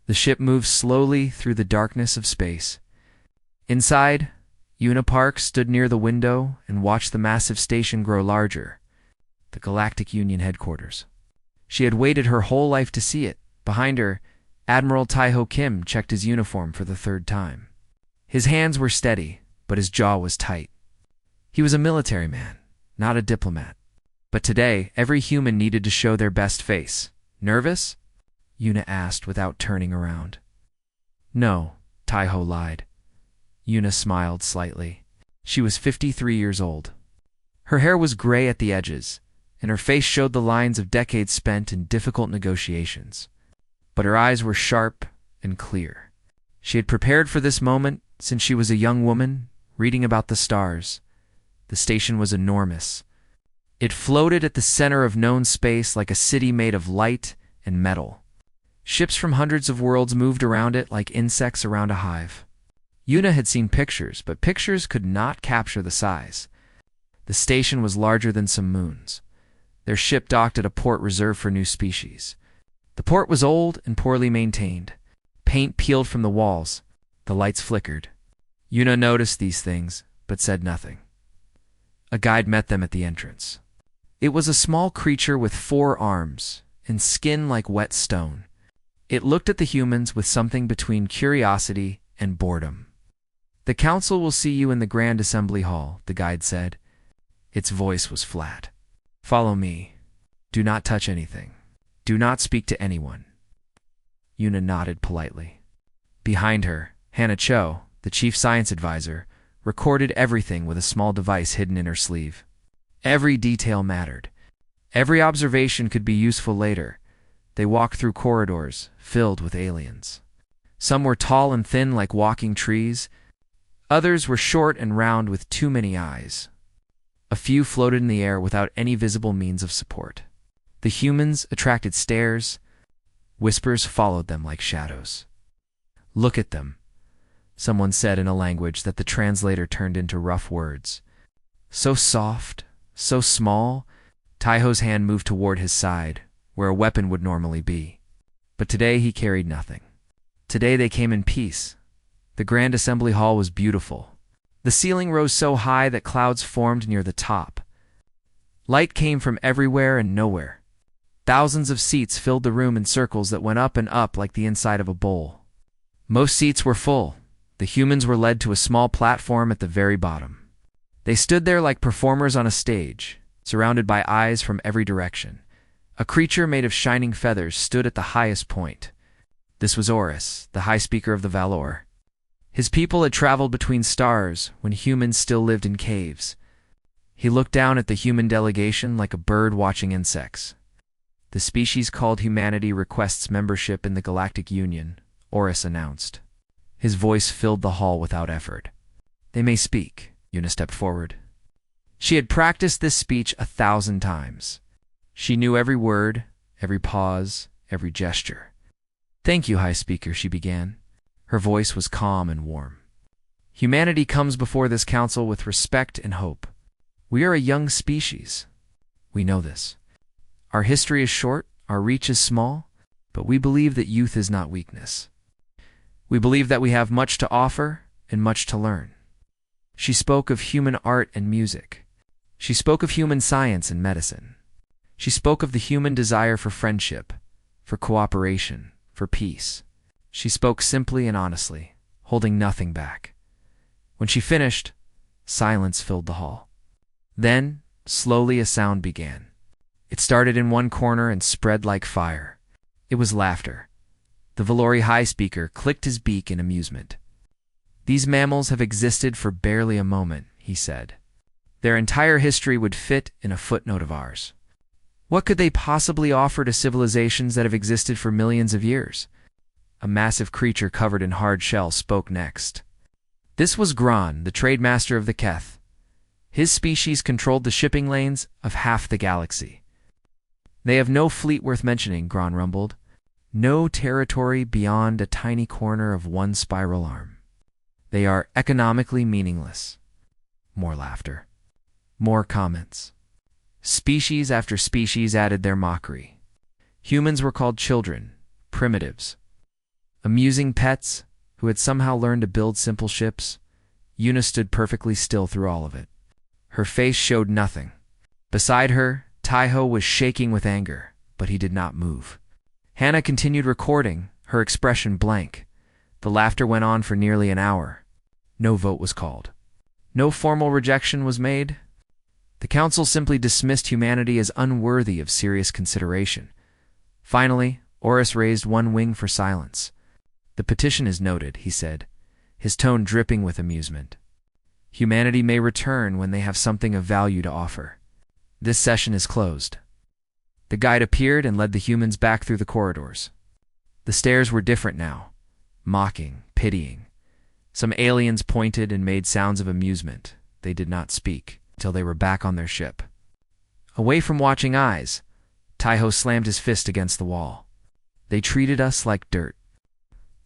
The ship moved slowly through the darkness of space. Inside, Una Park stood near the window and watched the massive station grow larger, the Galactic Union headquarters. She had waited her whole life to see it. Behind her, Admiral Taiho Kim checked his uniform for the third time. His hands were steady, but his jaw was tight. He was a military man, not a diplomat. But today, every human needed to show their best face. Nervous? Una asked without turning around. No, Taiho lied. Una smiled slightly. She was 53 years old. Her hair was gray at the edges, and her face showed the lines of decades spent in difficult negotiations. But her eyes were sharp and clear. She had prepared for this moment since she was a young woman, reading about the stars. The station was enormous. It floated at the center of known space like a city made of light and metal. Ships from hundreds of worlds moved around it like insects around a hive. Una had seen pictures, but pictures could not capture the size. The station was larger than some moons. Their ship docked at a port reserved for new species. The port was old and poorly maintained. Paint peeled from the walls. The lights flickered. Una noticed these things, but said nothing. A guide met them at the entrance. It was a small creature with 4 arms and skin like wet stone. It looked at the humans with something between curiosity and boredom. "The council will see you in the Grand Assembly Hall," the guide said. Its voice was flat. "Follow me. Do not touch anything. Do not speak to anyone." Una nodded politely. Behind her, Hannah Cho, the chief science advisor, recorded everything with a small device hidden in her sleeve. Every detail mattered. Every observation could be useful later. They walked through corridors filled with aliens. Some were tall and thin like walking trees. Others were short and round with too many eyes. A few floated in the air without any visible means of support. The humans attracted stares. Whispers followed them like shadows. "Look at them," someone said in a language that the translator turned into rough words. So soft, so small. Taiho's hand moved toward his side, where a weapon would normally be. But today he carried nothing. Today they came in peace. The Grand Assembly Hall was beautiful. The ceiling rose so high that clouds formed near the top. Light came from everywhere and nowhere. Thousands of seats filled the room in circles that went up and up like the inside of a bowl. Most seats were full. The humans were led to a small platform at the very bottom. They stood there like performers on a stage, surrounded by eyes from every direction. A creature made of shining feathers stood at the highest point. This was Horus, the High Speaker of the Valor. His people had traveled between stars when humans still lived in caves. He looked down at the human delegation like a bird watching insects. "The species called humanity requests membership in the Galactic Union," Horus announced. His voice filled the hall without effort. "They may speak." Una stepped forward. She had practiced this speech 1,000 times. She knew every word, every pause, every gesture. "Thank you, High Speaker," she began. Her voice was calm and warm. "Humanity comes before this council with respect and hope. We are a young species. We know this. Our history is short, our reach is small, but we believe that youth is not weakness. We believe that we have much to offer and much to learn." She spoke of human art and music. She spoke of human science and medicine. She spoke of the human desire for friendship, for cooperation, for peace. She spoke simply and honestly, holding nothing back. When she finished, silence filled the hall. Then, slowly a sound began. It started in one corner and spread like fire. It was laughter. The Valori High Speaker clicked his beak in amusement. "These mammals have existed for barely a moment," he said. "Their entire history would fit in a footnote of ours. What could they possibly offer to civilizations that have existed for millions of years?" A massive creature covered in hard shell spoke next. This was Gron, the trade master of the Keth. His species controlled the shipping lanes of half the galaxy. "They have no fleet worth mentioning," Gron rumbled. "No territory beyond a tiny corner of one spiral arm. They are economically meaningless." More laughter. More comments. Species after species added their mockery. Humans were called children, primitives. Amusing pets who had somehow learned to build simple ships. Yuna stood perfectly still through all of it. Her face showed nothing. Beside her, Taiho was shaking with anger, but he did not move. Hannah continued recording, her expression blank. The laughter went on for nearly an hour. No vote was called. No formal rejection was made. The council simply dismissed humanity as unworthy of serious consideration. Finally, Oris raised one wing for silence. "The petition is noted," he said, his tone dripping with amusement. "Humanity may return when they have something of value to offer. This session is closed." The guide appeared and led the humans back through the corridors. The stares were different now, mocking, pitying. Some aliens pointed and made sounds of amusement. They did not speak until they were back on their ship. Away from watching eyes, Taiho slammed his fist against the wall. "They treated us like dirt.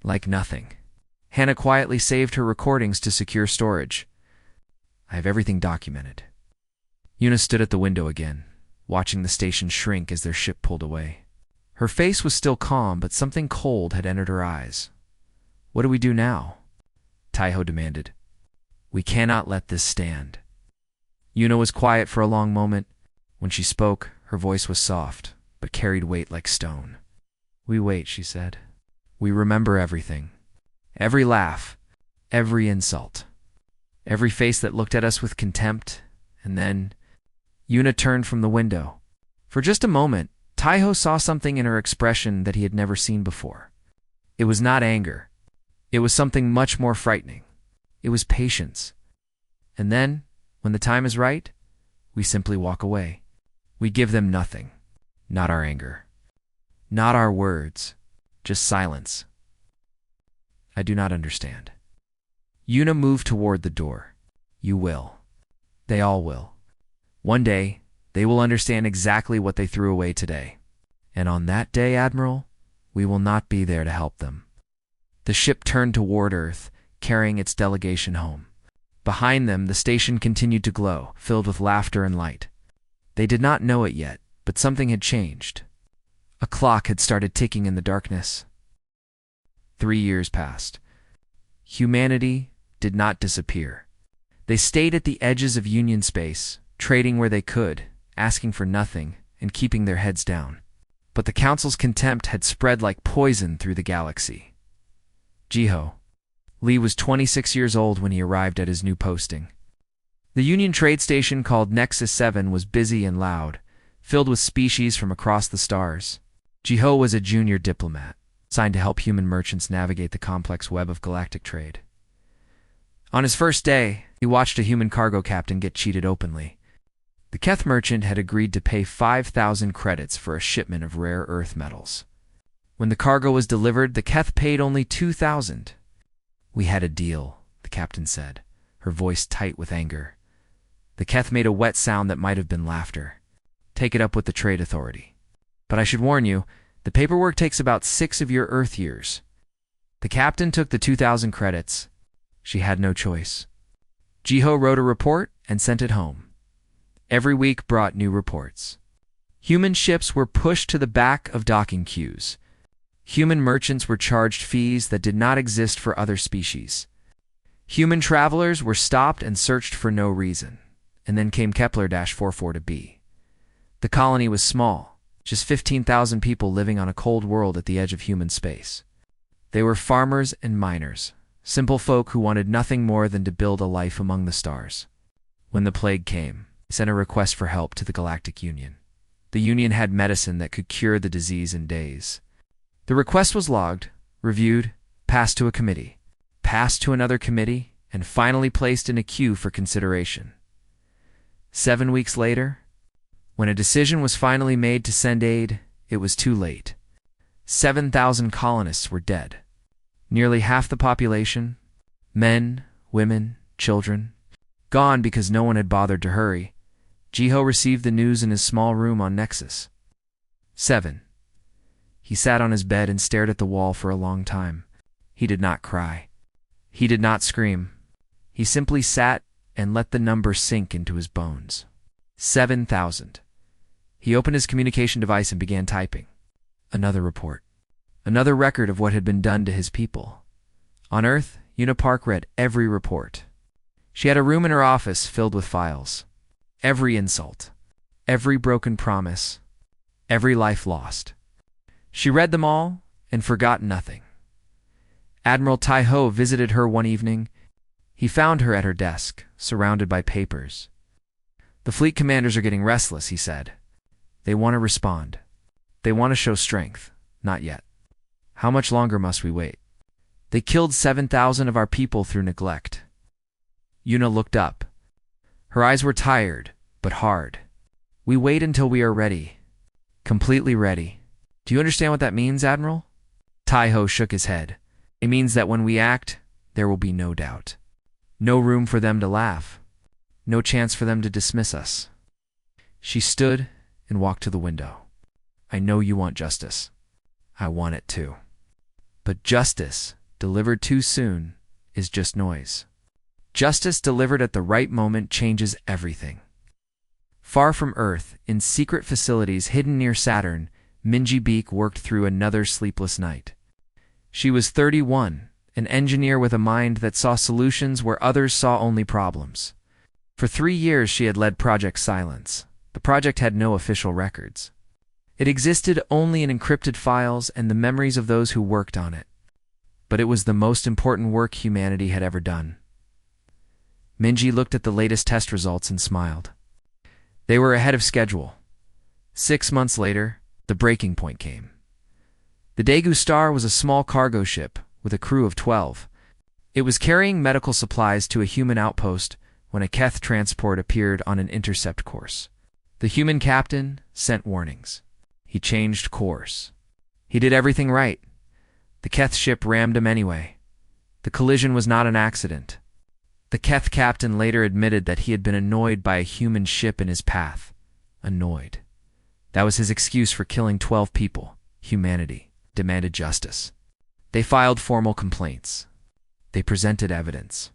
Like nothing." Hannah quietly saved her recordings to secure storage. "I have everything documented." Yuna stood at the window again, watching the station shrink as their ship pulled away. Her face was still calm, but something cold had entered her eyes. "What do we do now?" Taiho demanded. "We cannot let this stand." Yuna was quiet for a long moment. When she spoke, her voice was soft, but carried weight like stone. "We wait," she said. "We remember everything. Every laugh, every insult, every face that looked at us with contempt, and then..." Yuna turned from the window. For just a moment, Taiho saw something in her expression that he had never seen before. It was not anger. It was something much more frightening. It was patience. And then, when the time is right, we simply walk away. We give them nothing. Not our anger. Not our words. Just silence. I do not understand. Yuna moved toward the door. You will. They all will. One day, they will understand exactly what they threw away today. And on that day, Admiral, we will not be there to help them. The ship turned toward Earth, carrying its delegation home. Behind them, the station continued to glow, filled with laughter and light. They did not know it yet, but something had changed. A clock had started ticking in the darkness. 3 years passed. Humanity did not disappear. They stayed at the edges of Union space, trading where they could, asking for nothing, and keeping their heads down. But the Council's contempt had spread like poison through the galaxy. Jiho. Lee was 26 years old when he arrived at his new posting. The Union trade station called Nexus 7 was busy and loud, filled with species from across the stars. Jiho was a junior diplomat, assigned to help human merchants navigate the complex web of galactic trade. On his first day, he watched a human cargo captain get cheated openly. The Keth merchant had agreed to pay 5,000 credits for a shipment of rare earth metals. When the cargo was delivered, the Keth paid only 2,000. "We had a deal," the captain said, her voice tight with anger. The Keth made a wet sound that might have been laughter. "Take it up with the trade authority. But I should warn you, the paperwork takes about 6 of your Earth years." The captain took the 2,000 credits. She had no choice. Jiho wrote a report and sent it home. Every week brought new reports. Human ships were pushed to the back of docking queues. Human merchants were charged fees that did not exist for other species. Human travelers were stopped and searched for no reason. And then came Kepler-44 to B. The colony was small, just 15,000 people living on a cold world at the edge of human space. They were farmers and miners, simple folk who wanted nothing more than to build a life among the stars. When the plague came, they sent a request for help to the Galactic Union. The Union had medicine that could cure the disease in days. The request was logged, reviewed, passed to a committee, passed to another committee, and finally placed in a queue for consideration. 7 weeks later, when a decision was finally made to send aid, it was too late. 7,000 colonists were dead. Nearly half the population, men, women, children, gone because no one had bothered to hurry. Jiho received the news in his small room on Nexus 7. He sat on his bed and stared at the wall for a long time. He did not cry. He did not scream. He simply sat and let the number sink into his bones. 7,000. He opened his communication device and began typing. Another report. another record of what had been done to his people. On Earth, Una Park read every report. She had a room in her office filled with files. Every insult, every broken promise, every life lost. She read them all and forgot nothing. Admiral Tai Ho visited her one evening. He found her at her desk, surrounded by papers. "The fleet commanders are getting restless," he said. "They want to respond. They want to show strength. Not yet. How much longer must we wait? They killed 7,000 of our people through neglect." Una looked up. Her eyes were tired, but hard. "We wait until we are ready. Completely ready." "Do you understand what that means, Admiral?" Tai Ho shook his head. "It means that when we act, there will be no doubt. No room for them to laugh. No chance for them to dismiss us." She stood and walked to the window. "I know you want justice. I want it too. But justice, delivered too soon, is just noise. Justice delivered at the right moment changes everything." Far from Earth, in secret facilities hidden near Saturn, Minji Beek worked through another sleepless night. She was 31, an engineer with a mind that saw solutions where others saw only problems. For 3 years she had led Project Silence. The project had no official records. It existed only in encrypted files and the memories of those who worked on it. But it was the most important work humanity had ever done. Minji looked at the latest test results and smiled. They were ahead of schedule. 6 months later, the breaking point came. The Daegu Star was a small cargo ship with a crew of 12. It was carrying medical supplies to a human outpost when a Keth transport appeared on an intercept course. The human captain sent warnings. He changed course. He did everything right. The Keth ship rammed him anyway. The collision was not an accident. The Keth captain later admitted that he had been annoyed by a human ship in his path. Annoyed. That was his excuse for killing 12 people. Humanity demanded justice. They filed formal complaints. They presented evidence.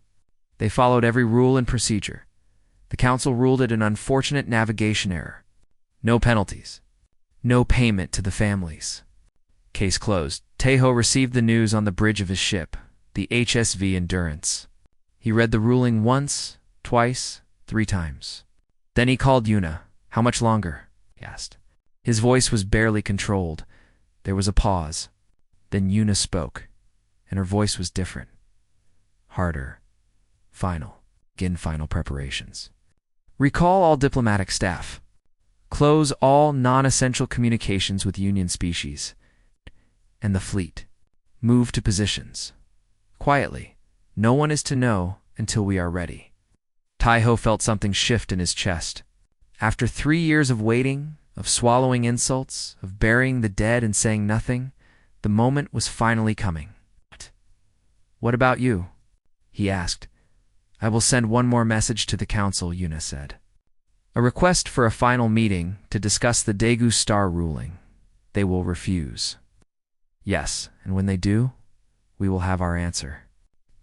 They followed every rule and procedure. The council ruled it an unfortunate navigation error. No penalties. No payment to the families. Case closed. Taeho received the news on the bridge of his ship, the HSV Endurance. He read the ruling once, twice, 3 times. Then he called Una. "How much longer?" he asked. His voice was barely controlled. There was a pause. Then Una spoke, and her voice was different. Harder. Final. Begin final preparations. Recall all diplomatic staff. Close all non-essential communications with Union species. And the fleet. Move to positions. Quietly. No one is to know until we are ready. Taiho felt something shift in his chest. After 3 years of waiting, of swallowing insults, of burying the dead and saying nothing, the moment was finally coming. "What about you?" he asked. "I will send one more message to the council," Una said. "A request for a final meeting to discuss the Daegu Star ruling. They will refuse." "Yes, and when they do, we will have our answer.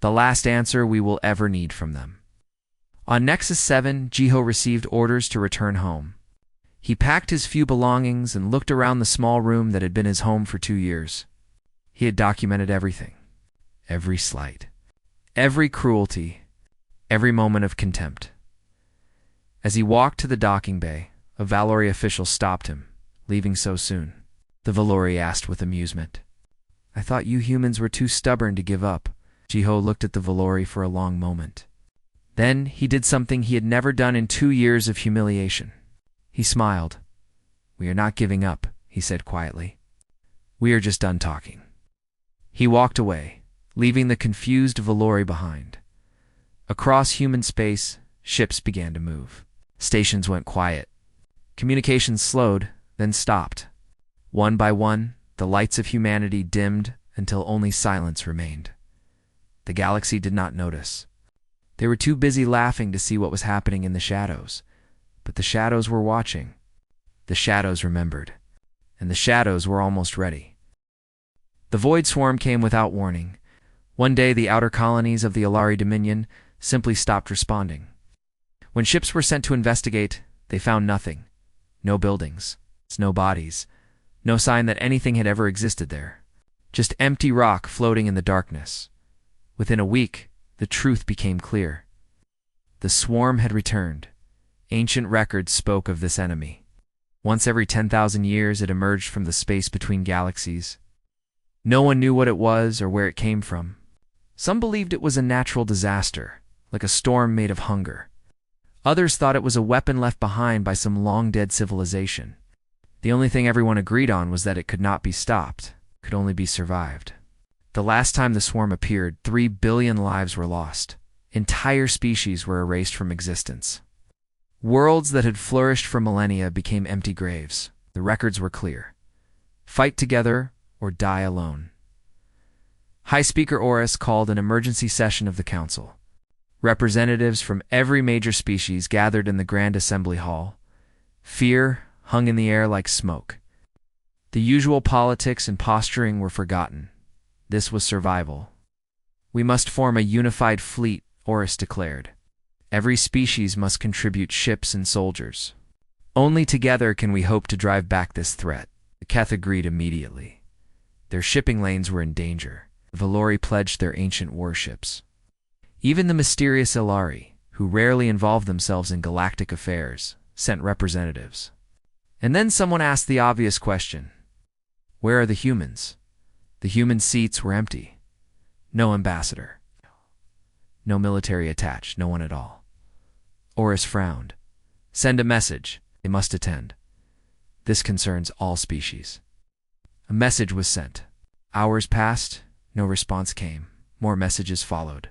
The last answer we will ever need from them." On Nexus 7, Jiho received orders to return home. He packed his few belongings and looked around the small room that had been his home for 2 years. He had documented everything. Every slight. Every cruelty. Every moment of contempt. As he walked to the docking bay, a Valori official stopped him, "Leaving so soon?" The Valori asked with amusement. "I thought you humans were too stubborn to give up." Jiho looked at the Valori for a long moment. Then he did something he had never done in 2 years of humiliation. He smiled. "We are not giving up," he said quietly. "We are just done talking." He walked away, leaving the confused Valori behind. Across human space, ships began to move. Stations went quiet. Communications slowed, then stopped. One by one, the lights of humanity dimmed until only silence remained. The galaxy did not notice. They were too busy laughing to see what was happening in the shadows. But the shadows were watching. The shadows remembered. And the shadows were almost ready. The Void Swarm came without warning. One day the outer colonies of the Alari Dominion simply stopped responding. When ships were sent to investigate, they found nothing. No buildings. No bodies. No sign that anything had ever existed there. just empty rock floating in the darkness. Within a week, the truth became clear. The swarm had returned. Ancient records spoke of this enemy. Once every 10,000 years, it emerged from the space between galaxies. No one knew what it was or where it came from. Some believed it was a natural disaster, like a storm made of hunger. Others thought it was a weapon left behind by some long-dead civilization. The only thing everyone agreed on was that it could not be stopped, could only be survived. The last time the swarm appeared, 3 billion lives were lost. Entire species were erased from existence. Worlds that had flourished for millennia became empty graves. The records were clear. Fight together or die alone. High Speaker Horus called an emergency session of the council. Representatives from every major species gathered in the Grand Assembly Hall. Fear hung in the air like smoke. The usual politics and posturing were forgotten. This was survival. We must form a unified fleet, Horus declared. Every species must contribute ships and soldiers. Only together can we hope to drive back this threat. The Keth agreed immediately. Their shipping lanes were in danger. The Valori pledged their ancient warships. Even the mysterious Ilari, who rarely involved themselves in galactic affairs, sent representatives. And then someone asked the obvious question. Where are the humans? The human seats were empty. No ambassador. No military attached, no one at all. Horus frowned. Send a message. They must attend. This concerns all species. A message was sent. Hours passed. No response came. More messages followed.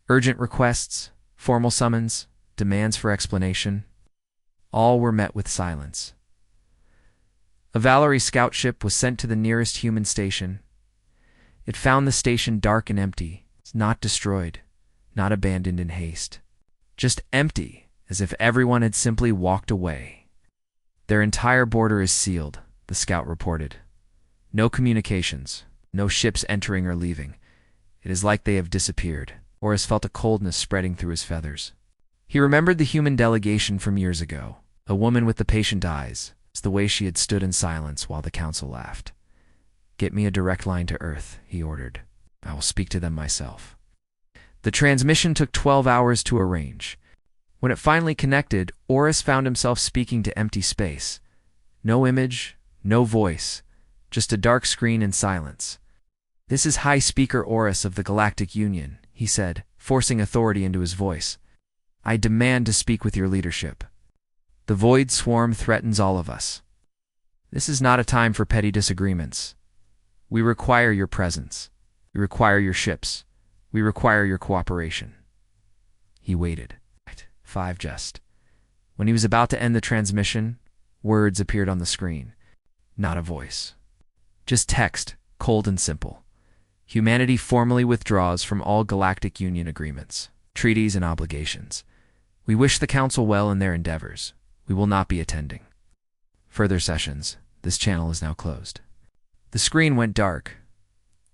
Urgent requests, formal summons, demands for explanation. All were met with silence. A Valori scout ship was sent to the nearest human station. It found the station dark and empty, not destroyed, not abandoned in haste. Just empty, as if everyone had simply walked away. Their entire border is sealed, the scout reported. No communications, no ships entering or leaving. It is like they have disappeared. Horus felt a coldness spreading through his feathers. He remembered the human delegation from years ago, a woman with the patient eyes, the way she had stood in silence while the council laughed. Get me a direct line to Earth, he ordered. I will speak to them myself. The transmission took 12 hours to arrange. When it finally connected, Horus found himself speaking to empty space. No image, no voice, just a dark screen and silence. This is High Speaker Horus of the Galactic Union, he said, forcing authority into his voice. I demand to speak with your leadership. The void swarm threatens all of us. This is not a time for petty disagreements. We require your presence. We require your ships. We require your cooperation. He waited. 5 just. When he was about to end the transmission, words appeared on the screen. Not a voice. Just text, cold and simple. Humanity formally withdraws from all Galactic Union agreements, treaties, and obligations. We wish the Council well in their endeavors. We will not be attending. Further sessions. This channel is now closed. The screen went dark.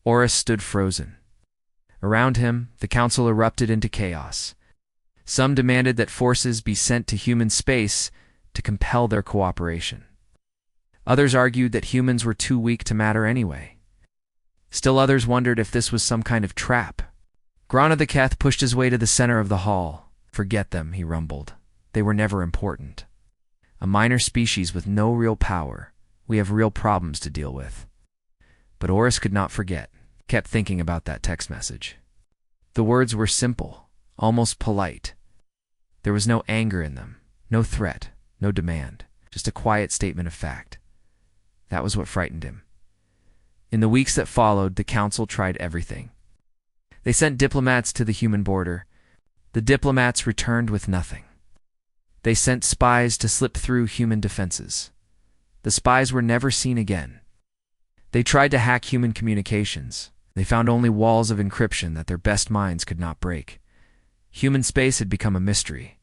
Horus stood frozen. Around him, the Council erupted into chaos. Some demanded that forces be sent to human space to compel their cooperation. Others argued that humans were too weak to matter anyway. Still others wondered if this was some kind of trap. Grana the Keth pushed his way to the center of the hall. Forget them, he rumbled. They were never important. A minor species with no real power. We have real problems to deal with. But Horus could not forget, kept thinking about that text message. The words were simple, almost polite. There was no anger in them, no threat, no demand, just a quiet statement of fact. That was what frightened him. In the weeks that followed, the Council tried everything. They sent diplomats to the human border. The diplomats returned with nothing. They sent spies to slip through human defenses. The spies were never seen again. They tried to hack human communications. They found only walls of encryption that their best minds could not break. Human space had become a mystery.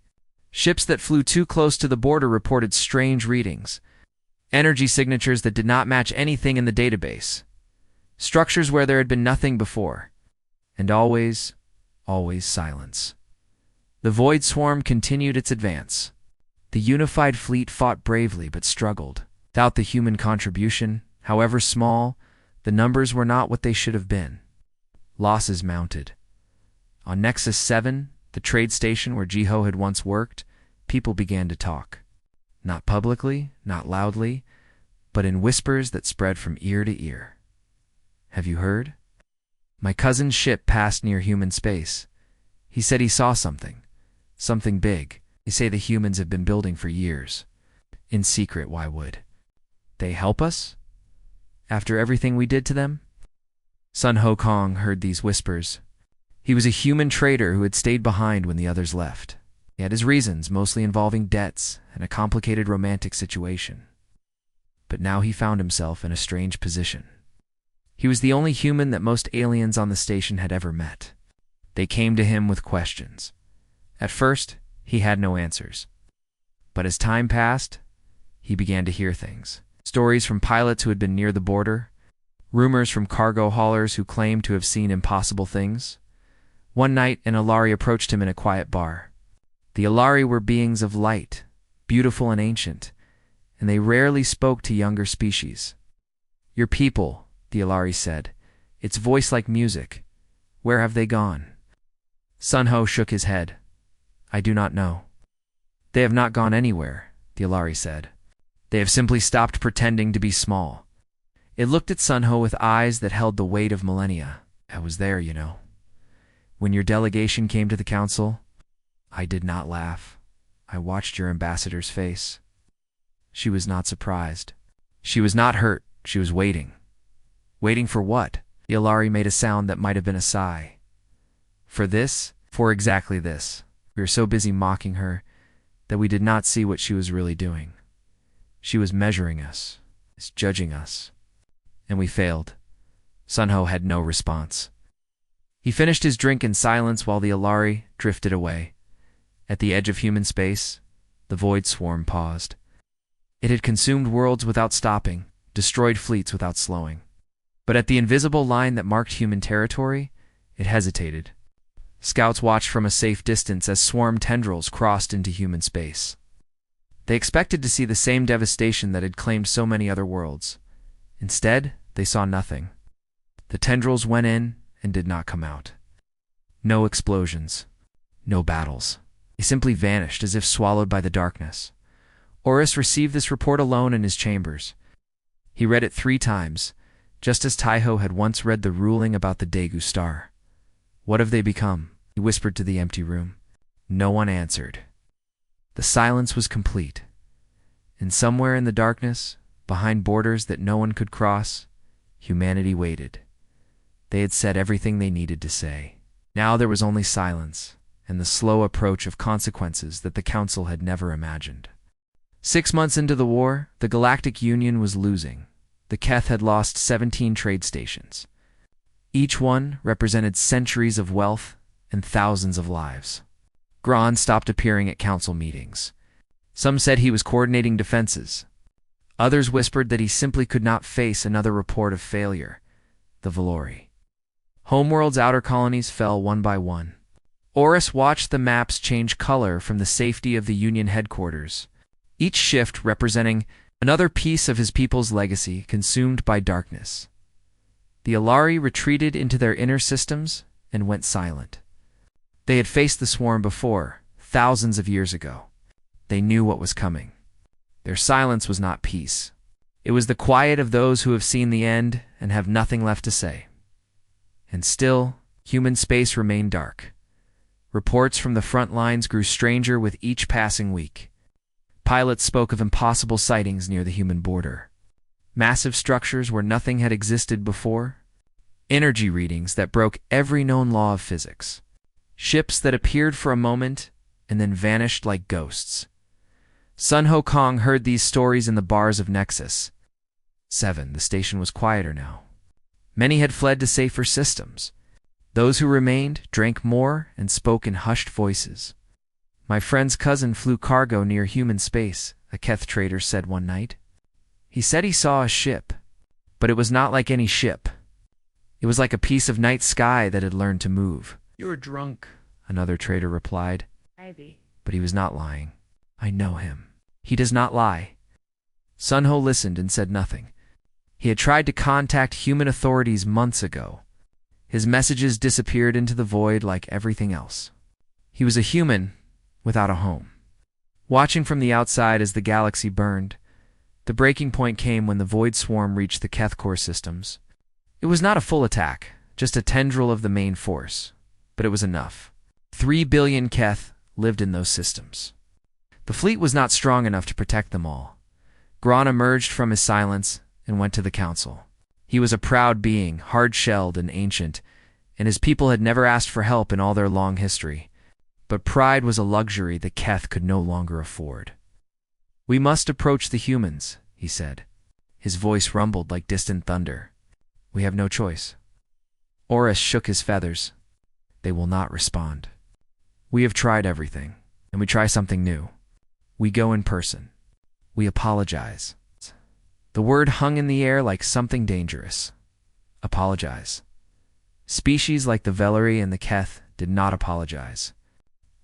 Ships that flew too close to the border reported strange readings. Energy signatures that did not match anything in the database. Structures where there had been nothing before. And always, always silence. The void swarm continued its advance. The unified fleet fought bravely but struggled. Without the human contribution, however small, The numbers were not what they should have been. Losses mounted. On Nexus 7, the trade station where Jiho had once worked, people began to talk. Not publicly, not loudly, but in whispers that spread from ear to ear. Have you heard? My cousin's ship passed near human space. He said he saw something. Something big. They say the humans have been building for years. In secret, why would they help us? After everything we did to them? Sun Hokong heard these whispers. He was a human trader who had stayed behind when the others left. He had his reasons, mostly involving debts and a complicated romantic situation. But now he found himself in a strange position. He was the only human that most aliens on the station had ever met. They came to him with questions. At first, he had no answers. But as time passed, he began to hear things. Stories from pilots who had been near the border, rumors from cargo haulers who claimed to have seen impossible things. One night, an Alari approached him in a quiet bar. The Alari were beings of light, beautiful and ancient, and they rarely spoke to younger species. Your people, the Alari said, its voice like music. Where have they gone? Sun Ho shook his head. I do not know. They have not gone anywhere, the Alari said. They have simply stopped pretending to be small. It looked at Sun Ho with eyes that held the weight of millennia. I was there, you know. When your delegation came to the council, I did not laugh. I watched your ambassador's face. She was not surprised. She was not hurt. She was waiting. Waiting for what? The Alari made a sound that might have been a sigh. For this? For exactly this. We were so busy mocking her that we did not see what she was really doing. She was measuring us, judging us. And we failed. Sun Ho had no response. He finished his drink in silence while the Alari drifted away. At the edge of human space, the void swarm paused. It had consumed worlds without stopping, destroyed fleets without slowing. But at the invisible line that marked human territory, it hesitated. Scouts watched from a safe distance as swarm tendrils crossed into human space. They expected to see the same devastation that had claimed so many other worlds. Instead, they saw nothing. The tendrils went in and did not come out. No explosions. No battles. They simply vanished as if swallowed by the darkness. Horus received this report alone in his chambers. He read it 3 times, just as Taiho had once read the ruling about the Daegu star. What have they become? He whispered to the empty room. No one answered. The silence was complete. And somewhere in the darkness, behind borders that no one could cross, humanity waited. They had said everything they needed to say. Now there was only silence, and the slow approach of consequences that the Council had never imagined. 6 months into the war, the Galactic Union was losing. The Keth had lost 17 trade stations. Each one represented centuries of wealth and thousands of lives. Gron stopped appearing at council meetings. Some said he was coordinating defenses. Others whispered that he simply could not face another report of failure. The Valori. Homeworld's outer colonies fell one by one. Horus watched the maps change color from the safety of the Union headquarters, each shift representing another piece of his people's legacy consumed by darkness. The Alari retreated into their inner systems and went silent. They had faced the swarm before, thousands of years ago. They knew what was coming. Their silence was not peace. It was the quiet of those who have seen the end and have nothing left to say. And still, human space remained dark. Reports from the front lines grew stranger with each passing week. Pilots spoke of impossible sightings near the human border. Massive structures where nothing had existed before. Energy readings that broke every known law of physics. Ships that appeared for a moment and then vanished like ghosts. Sun Hokong heard these stories in the bars of Nexus 7. The station was quieter now. Many had fled to safer systems. Those who remained drank more and spoke in hushed voices. My friend's cousin flew cargo near human space, a Keth trader said one night. He said he saw a ship, but it was not like any ship. It was like a piece of night sky that had learned to move. You're drunk, another trader replied. Ivy. But he was not lying. I know him. He does not lie. Sun Ho listened and said nothing. He had tried to contact human authorities months ago. His messages disappeared into the void like everything else. He was a human without a home. Watching from the outside as the galaxy burned, the breaking point came when the void swarm reached the Keth core systems. It was not a full attack, just a tendril of the main force, but it was enough. 3 billion Keth lived in those systems. The fleet was not strong enough to protect them all. Gron emerged from his silence and went to the council. He was a proud being, hard-shelled and ancient, and his people had never asked for help in all their long history. But pride was a luxury the Keth could no longer afford. "We must approach the humans," he said. His voice rumbled like distant thunder. "We have no choice." Oris shook his feathers. "They will not respond. We have tried everything, and we try something new. We go in person. We apologize." The word hung in the air like something dangerous. Apologize. Species like the Veleri and the Keth did not apologize.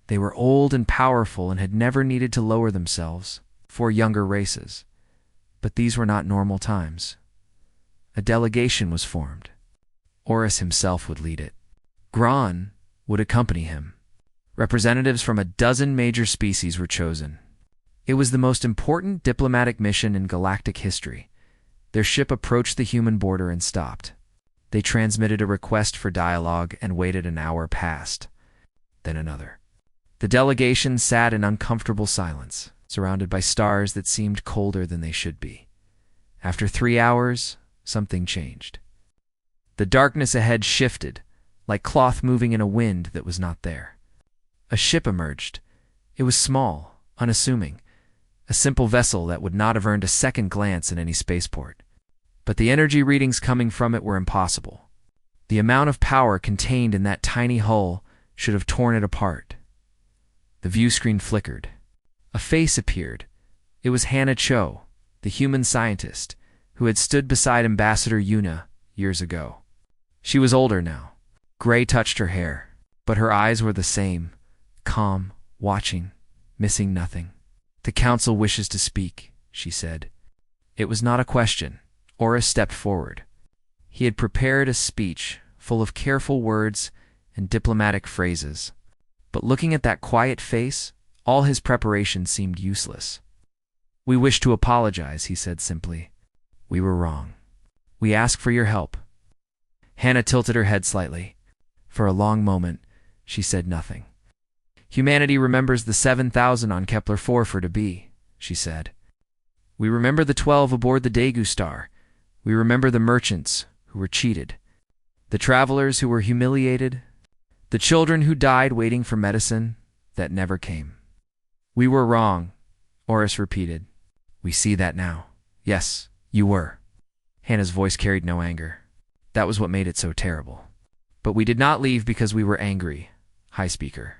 They were old and powerful and had never needed to lower themselves for younger races. But these were not normal times. A delegation was formed. Oris himself would lead it. Gron would accompany him. Representatives from a dozen major species were chosen. It was the most important diplomatic mission in galactic history. Their ship approached the human border and stopped. They transmitted a request for dialogue and waited an hour past, then another. The delegation sat in uncomfortable silence, surrounded by stars that seemed colder than they should be. After 3 hours, something changed. The darkness ahead shifted, like cloth moving in a wind that was not there. A ship emerged. It was small, unassuming, a simple vessel that would not have earned a second glance in any spaceport. But the energy readings coming from it were impossible. The amount of power contained in that tiny hull should have torn it apart. The view screen flickered. A face appeared. It was Hannah Cho, the human scientist, who had stood beside Ambassador Yuna years ago. She was older now. Gray touched her hair, but her eyes were the same, calm, watching, missing nothing. "The council wishes to speak," she said. It was not a question. Oris stepped forward. He had prepared a speech full of careful words and diplomatic phrases. But looking at that quiet face, all his preparation seemed useless. "We wish to apologize," he said simply. "We were wrong. We ask for your help." Hannah tilted her head slightly. For a long moment, she said nothing. "Humanity remembers the 7,000 on Kepler 4 for to be," she said. "We remember the 12 aboard the Daegu star. We remember the merchants who were cheated, the travelers who were humiliated, the children who died waiting for medicine that never came." "We were wrong," Oris repeated. "We see that now." "Yes, you were." Hannah's voice carried no anger. That was what made it so terrible. "But we did not leave because we were angry, High Speaker.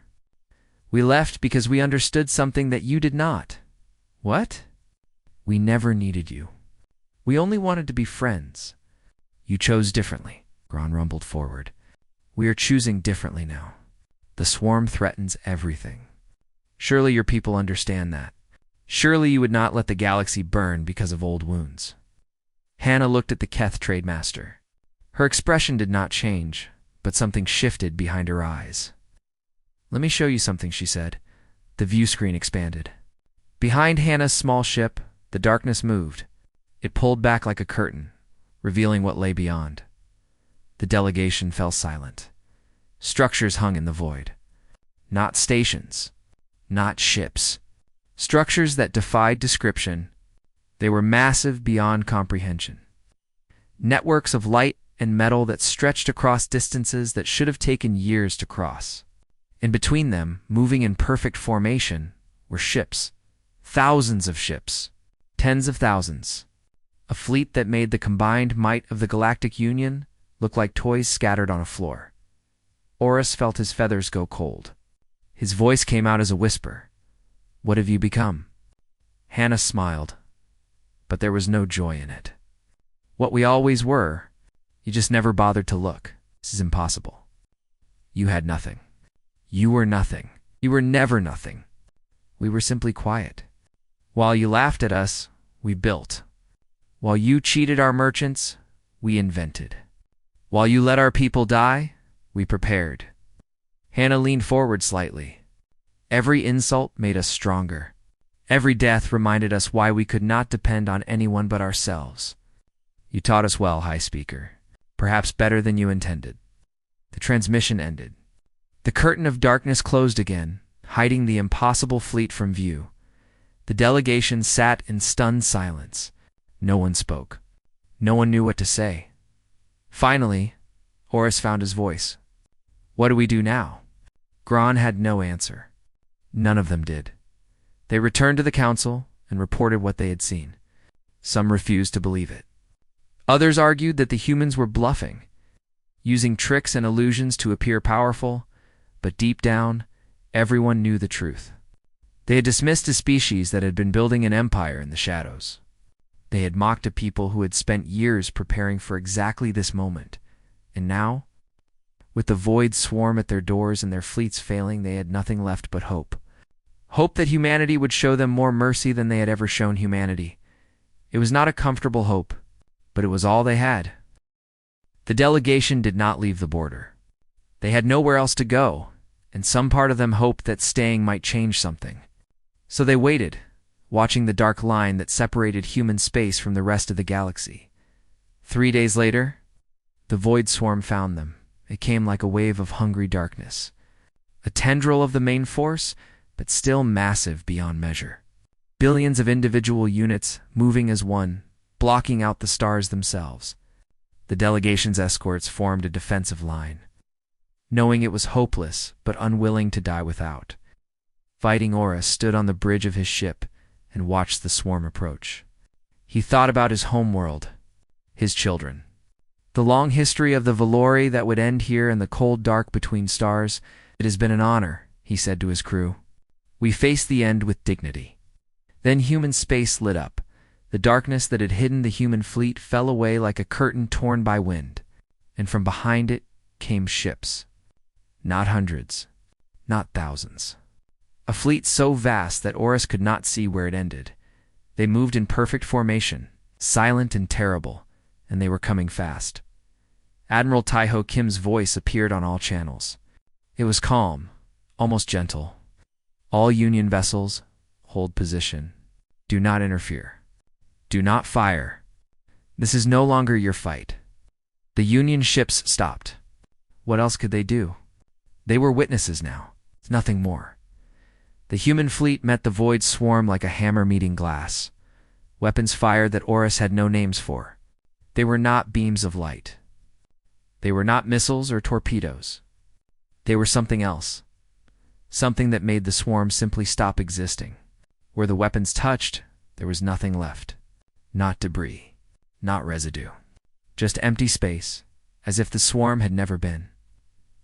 We left because we understood something that you did not." "What?" "We never needed you. We only wanted to be friends. You chose differently," Gron rumbled forward. "We are choosing differently now. The swarm threatens everything. Surely your people understand that. Surely you would not let the galaxy burn because of old wounds." Hannah looked at the Keth trademaster. Her expression did not change, but something shifted behind her eyes. "Let me show you something," she said. The view screen expanded. Behind Hannah's small ship, the darkness moved. It pulled back like a curtain, revealing what lay beyond. The delegation fell silent. Structures hung in the void. Not stations, not ships. Structures that defied description. They were massive beyond comprehension. Networks of light and metal that stretched across distances that should have taken years to cross. And between them, moving in perfect formation, were ships. Thousands of ships. Tens of thousands. A fleet that made the combined might of the Galactic Union look like toys scattered on a floor. Oris felt his feathers go cold. His voice came out as a whisper. "What have you become?" Hannah smiled, but there was no joy in it. "What we always were. You just never bothered to look. This is impossible. You had nothing. You were nothing. You were never nothing. We were simply quiet. While you laughed at us, we built. While you cheated our merchants, we invented. While you let our people die, we prepared. Hannah leaned forward slightly. Every insult made us stronger. Every death reminded us why we could not depend on anyone but ourselves. You taught us well, High Speaker. Perhaps better than you intended. The transmission ended. The curtain of darkness closed again, hiding the impossible fleet from view. The delegation sat in stunned silence. No one spoke. No one knew what to say. Finally, Horus found his voice. What do we do now? Gron had no answer. None of them did. They returned to the council and reported what they had seen. Some refused to believe it. Others argued that the humans were bluffing, using tricks and illusions to appear powerful, but deep down, everyone knew the truth. They had dismissed a species that had been building an empire in the shadows. They had mocked a people who had spent years preparing for exactly this moment. And now, with the void swarm at their doors and their fleets failing, they had nothing left but hope. Hope that humanity would show them more mercy than they had ever shown humanity. It was not a comfortable hope, but it was all they had. The delegation did not leave the border. They had nowhere else to go, and some part of them hoped that staying might change something. So they waited, watching the dark line that separated human space from the rest of the galaxy. 3 days later, the void swarm found them. It came like a wave of hungry darkness. A tendril of the main force, but still massive beyond measure. Billions of individual units moving as one, blocking out the stars themselves. The delegation's escorts formed a defensive line, knowing it was hopeless but unwilling to die without. Fighting Horus stood on the bridge of his ship and watched the swarm approach. He thought about his homeworld, his children. The long history of the Valori that would end here in the cold dark between stars. It has been an honor, he said to his crew. We face the end with dignity. Then human space lit up. The darkness that had hidden the human fleet fell away like a curtain torn by wind, and from behind it came ships. Not hundreds, not thousands. A fleet so vast that Horus could not see where it ended. They moved in perfect formation, silent and terrible, and they were coming fast. Admiral Taiho Kim's voice appeared on all channels. It was calm, almost gentle. All Union vessels, hold position. Do not interfere. Do not fire. This is no longer your fight. The Union ships stopped. What else could they do? They were witnesses now, nothing more. The human fleet met the void swarm like a hammer meeting glass. Weapons fired that Horus had no names for. They were not beams of light. They were not missiles or torpedoes. They were something else. Something that made the swarm simply stop existing. Where the weapons touched, there was nothing left. Not debris, not residue. Just empty space, as if the swarm had never been.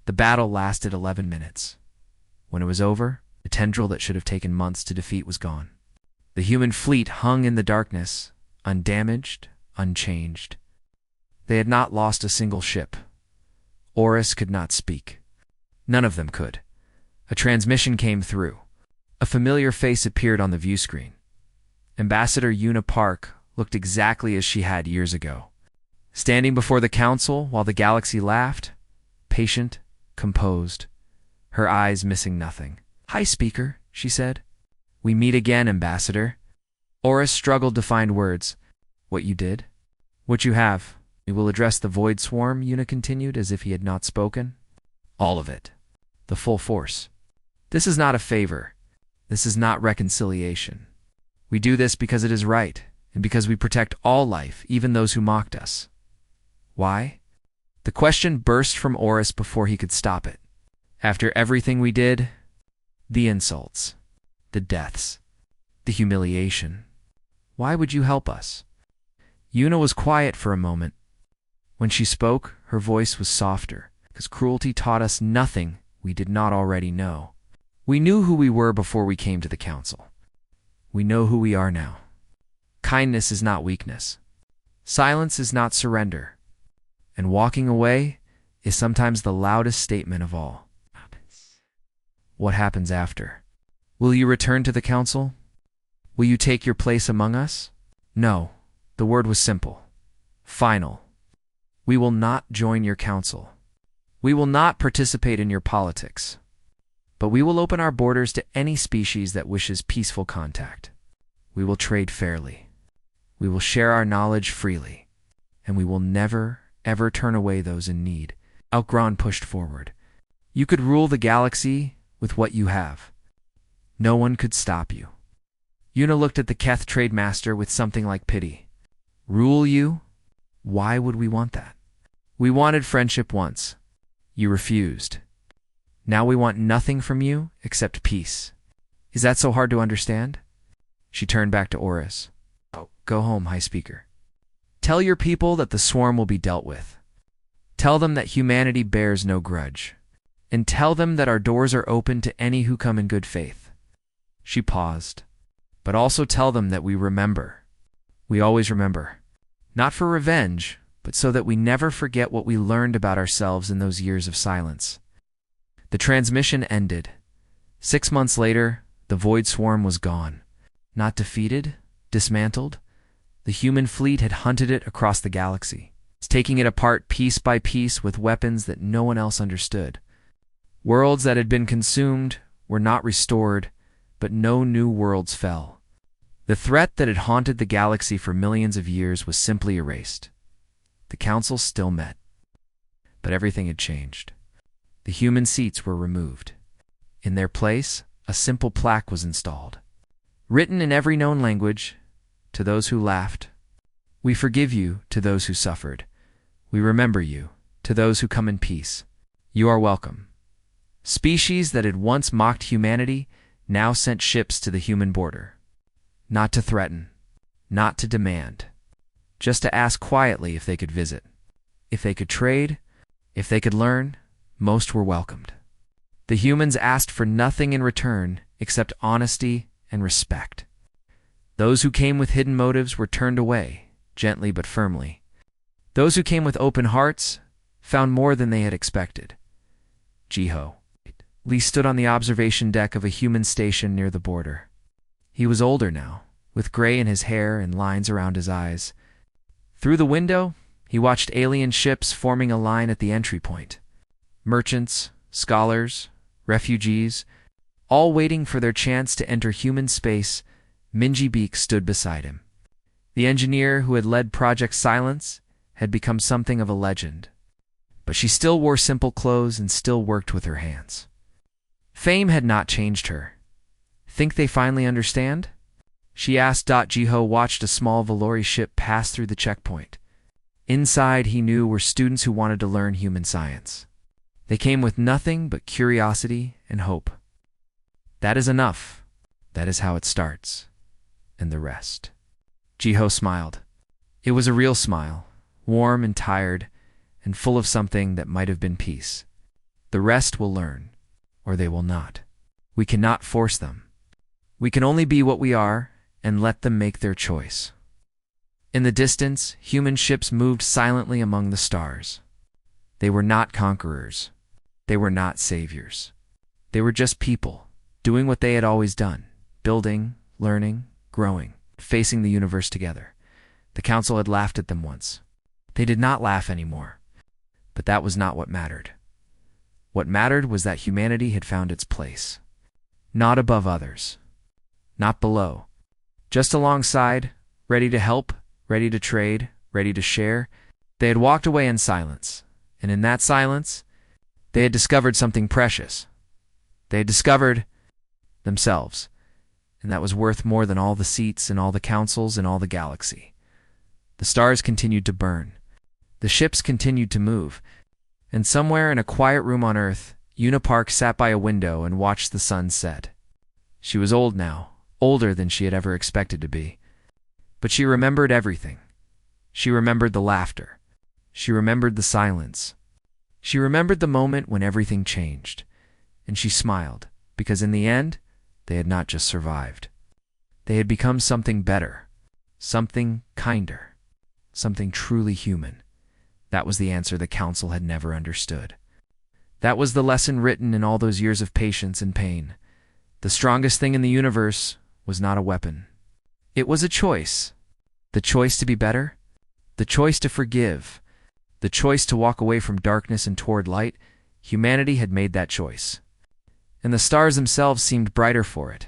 The battle lasted 11 minutes. When it was over, the tendril that should have taken months to defeat was gone. The human fleet hung in the darkness, undamaged, unchanged. They had not lost a single ship. Horus could not speak. None of them could. A transmission came through. A familiar face appeared on the view screen. Ambassador Una Park looked exactly as she had years ago. Standing before the council while the galaxy laughed, patient, composed, her eyes missing nothing. Hi, Speaker, she said. We meet again, Ambassador. Horus struggled to find words. What you did? What you have? We will address the void swarm, Una continued, as if he had not spoken. All of it. The full force. This is not a favor. This is not reconciliation. We do this because it is right, and because we protect all life, even those who mocked us. Why? The question burst from Horus before he could stop it. After everything we did, the insults, the deaths, the humiliation, why would you help us? Una was quiet for a moment. When she spoke, her voice was softer, because cruelty taught us nothing we did not already know. We knew who we were before we came to the council. We know who we are now. Kindness is not weakness. Silence is not surrender. And walking away is sometimes the loudest statement of all. What happens after? Will you return to the council? Will you take your place among us? No, The word was simple. Final. We will not join your council. We will not participate in your politics. But we will open our borders to any species that wishes peaceful contact. We will trade fairly. We will share our knowledge freely. And we will never, ever turn away those in need. Outgron pushed forward. You could rule the galaxy with what you have. No one could stop you. Yuna looked at the Keth trade master with something like pity. Rule you? Why would we want that? We wanted friendship once. You refused. Now we want nothing from you except peace. Is that so hard to understand? She turned back to Oris. Oh, go home, High Speaker. Tell your people that the swarm will be dealt with. Tell them that humanity bears no grudge. And tell them that our doors are open to any who come in good faith. She paused. But also tell them that we remember. We always remember. Not for revenge, but so that we never forget what we learned about ourselves in those years of silence. The transmission ended. 6 months later, the Void Swarm was gone. Not defeated, dismantled. The human fleet had hunted it across the galaxy, taking it apart piece by piece with weapons that no one else understood. Worlds that had been consumed were not restored, but no new worlds fell. The threat that had haunted the galaxy for millions of years was simply erased. The council still met. But everything had changed. The human seats were removed. In their place, a simple plaque was installed. Written in every known language, to those who laughed, we forgive you to those who suffered. We remember you, to those who come in peace. You are welcome. Species that had once mocked humanity now sent ships to the human border. Not to threaten, not to demand, just to ask quietly if they could visit. If they could trade, if they could learn, most were welcomed. The humans asked for nothing in return except honesty and respect. Those who came with hidden motives were turned away, gently but firmly. Those who came with open hearts found more than they had expected. Jiho. Lee stood on the observation deck of a human station near the border. He was older now, with gray in his hair and lines around his eyes. Through the window, he watched alien ships forming a line at the entry point. Merchants, scholars, refugees, all waiting for their chance to enter human space. Minji Beak stood beside him. The engineer who had led Project Silence had become something of a legend. But she still wore simple clothes and still worked with her hands. Fame had not changed her. Think they finally understand? She asked. Jiho watched a small Valori ship pass through the checkpoint. Inside, he knew, were students who wanted to learn human science. They came with nothing but curiosity and hope. That is enough. That is how it starts. And the rest. Jiho smiled. It was a real smile, warm and tired, and full of something that might have been peace. The rest will learn, or they will not. We cannot force them. We can only be what we are and let them make their choice. In the distance, human ships moved silently among the stars. They were not conquerors. They were not saviors. They were just people, doing what they had always done, building, learning, growing, facing the universe together. The council had laughed at them once. They did not laugh anymore. But that was not what mattered. What mattered was that humanity had found its place. Not above others. Not below. Just alongside, ready to help, ready to trade, ready to share. They had walked away in silence. And in that silence, they had discovered something precious. They had discovered themselves. And that was worth more than all the seats and all the councils and all the galaxy. The stars continued to burn. The ships continued to move. And somewhere in a quiet room on Earth, Una Park sat by a window and watched the sun set. She was old now, older than she had ever expected to be. But she remembered everything. She remembered the laughter. She remembered the silence. She remembered the moment when everything changed. And she smiled, because in the end, they had not just survived. They had become something better, something kinder, something truly human. That was the answer the council had never understood. That was the lesson written in all those years of patience and pain. The strongest thing in the universe was not a weapon. It was a choice. The choice to be better? The choice to forgive? The choice to walk away from darkness and toward light? Humanity had made that choice. And the stars themselves seemed brighter for it.